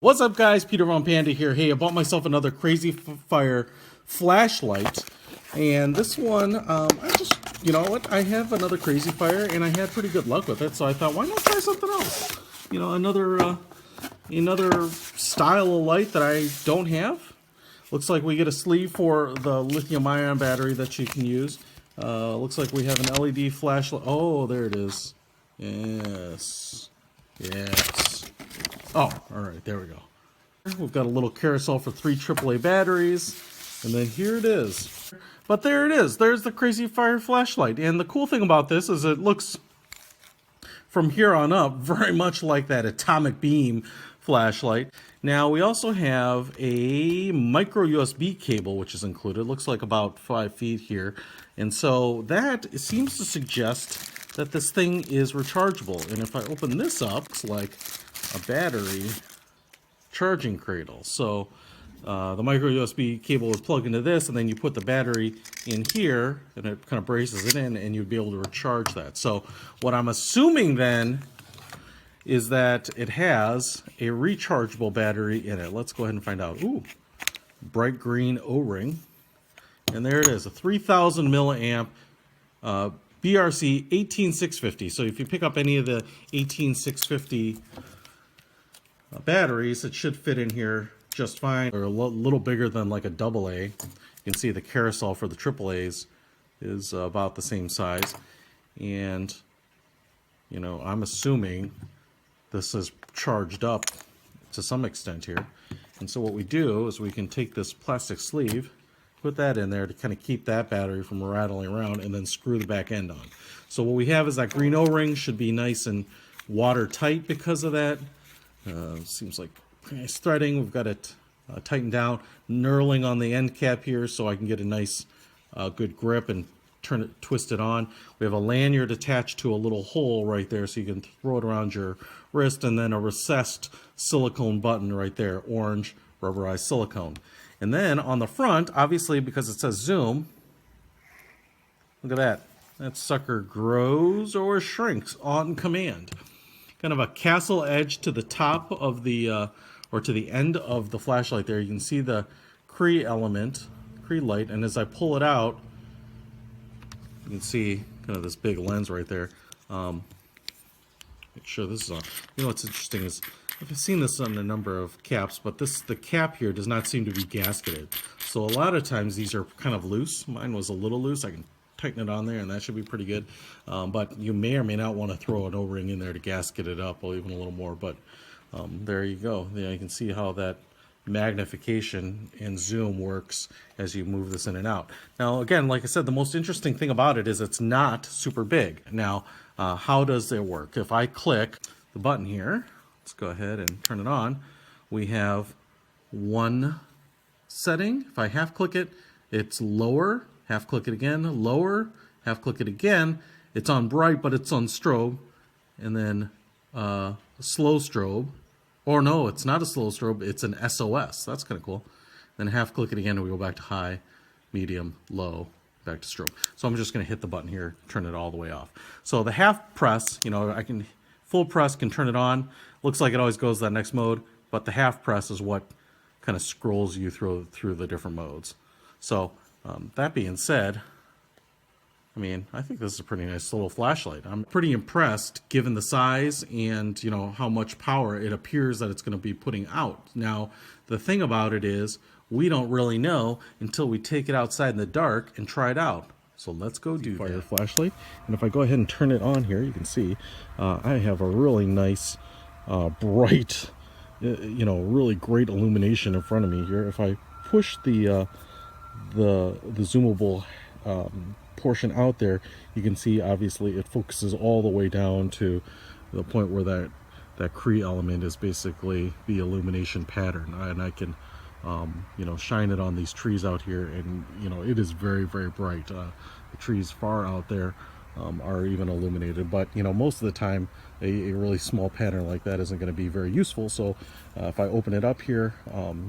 What's up, guys? Peter von Panda here. Hey, I bought myself another CrazyFire flashlight, and this one, I just, you know what? I have another CrazyFire, and I had pretty good luck with it, so I thought, why not try something else? You know, another style of light that I don't have. Looks like we get a sleeve for the lithium-ion battery that you can use. Looks like we have an LED flashlight. Oh, there it is. Yes. Yes. Oh, all right, there we go. We've got a little carousel for 3 AAA batteries, and then here it is. But there it is. There's the CrazyFire flashlight. And the cool thing about this is it looks, from here on up, very much like that atomic beam flashlight. Now, we also have a micro USB cable, which is included. It looks like about 5 feet here. And so that seems to suggest that this thing is rechargeable. And if I open this up, it's like a battery charging cradle. So the micro USB cable would plug into this, and then you put the battery in here, and it kind of braces it in, and you'd be able to recharge that. So what I'm assuming then is that it has a rechargeable battery in it. Let's go ahead and find out. Ooh, bright green O-ring. And there it is, a 3000 milliamp BRC 18650. So if you pick up any of the 18650 batteries, it should fit in here just fine. They're a little bigger than like a AA. You can see the carousel for the AAAs is about the same size. And, you know, I'm assuming this is charged up to some extent here. And so what we do is we can take this plastic sleeve, put that in there to kind of keep that battery from rattling around, and then screw the back end on. So what we have is that green O-ring should be nice and watertight because of that. Seems like nice threading. We've got it tightened down, knurling on the end cap here so I can get a nice good grip and twist it on. We have a lanyard attached to a little hole right there so you can throw it around your wrist, and then a recessed silicone button right there, orange rubberized silicone. And then on the front, obviously because it says zoom, look at that. That sucker grows or shrinks on command. Kind of a castle edge to the top of the, or to the end of the flashlight there. You can see the Cree element, Cree light, and as I pull it out, you can see kind of this big lens right there. Make sure this is on. You know what's interesting is, I've seen this on a number of caps, but the cap here does not seem to be gasketed. So a lot of times these are kind of loose. Mine was a little loose. I can tighten it on there, and that should be pretty good. But you may or may not want to throw an O-ring in there to gasket it up, or even a little more. But there you go. Yeah, you can see how that magnification and zoom works as you move this in and out. Now, again, like I said, the most interesting thing about it is it's not super big. Now, how does it work? If I click the button here, let's go ahead and turn it on. We have one setting. If I half click it, it's lower. Half click it again, lower. Half click it again. It's on bright, but it's on strobe. And then slow strobe. Or no, it's not a slow strobe. It's an SOS. That's kind of cool. Then half click it again, and we go back to high, medium, low, back to strobe. So I'm just going to hit the button here, turn it all the way off. So the half press, you know, I can full press can turn it on. Looks like it always goes to that next mode, but the half press is what kind of scrolls you through the different modes. So that being said, I mean, I think this is a pretty nice little flashlight. I'm pretty impressed given the size and, you know, how much power it appears that it's going to be putting out. Now, the thing about it is we don't really know until we take it outside in the dark and try it out. So let's go do that. Flashlight. And if I go ahead and turn it on here, you can see I have a really nice, bright, you know, really great illumination in front of me here. If I push the zoomable portion out there, you can see obviously it focuses all the way down to the point where that Cree element is basically the illumination pattern, and I can you know, shine it on these trees out here, and you know, it is very, very bright. The trees far out there are even illuminated, but you know, most of the time a really small pattern like that isn't going to be very useful. So if I open it up here,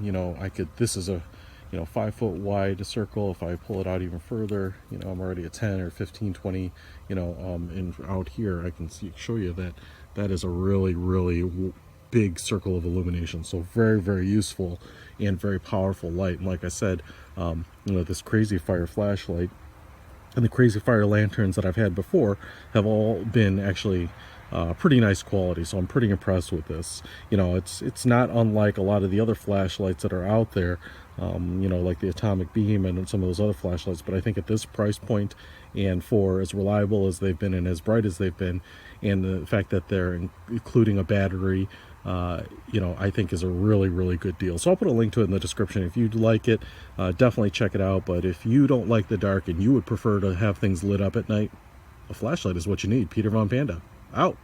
you know, this is a, you know, 5 foot wide circle. If I pull it out even further, you know, I'm already at 10 or 15, 20, you know, and out here I can show you that that is a really, really big circle of illumination. So very, very useful and very powerful light. And like I said, this CrazyFire flashlight and the CrazyFire lanterns that I've had before have all been actually pretty nice quality, so I'm pretty impressed with this. It's not unlike a lot of the other flashlights that are out there, like the Atomic Beam and some of those other flashlights, but I think at this price point, and for as reliable as they've been and as bright as they've been, and the fact that they're including a battery, I think is a really, really good deal. So I'll put a link to it in the description. If you'd like it, definitely check it out. But if you don't like the dark and you would prefer to have things lit up at night, a flashlight is what you need. Peter Von Panda, out.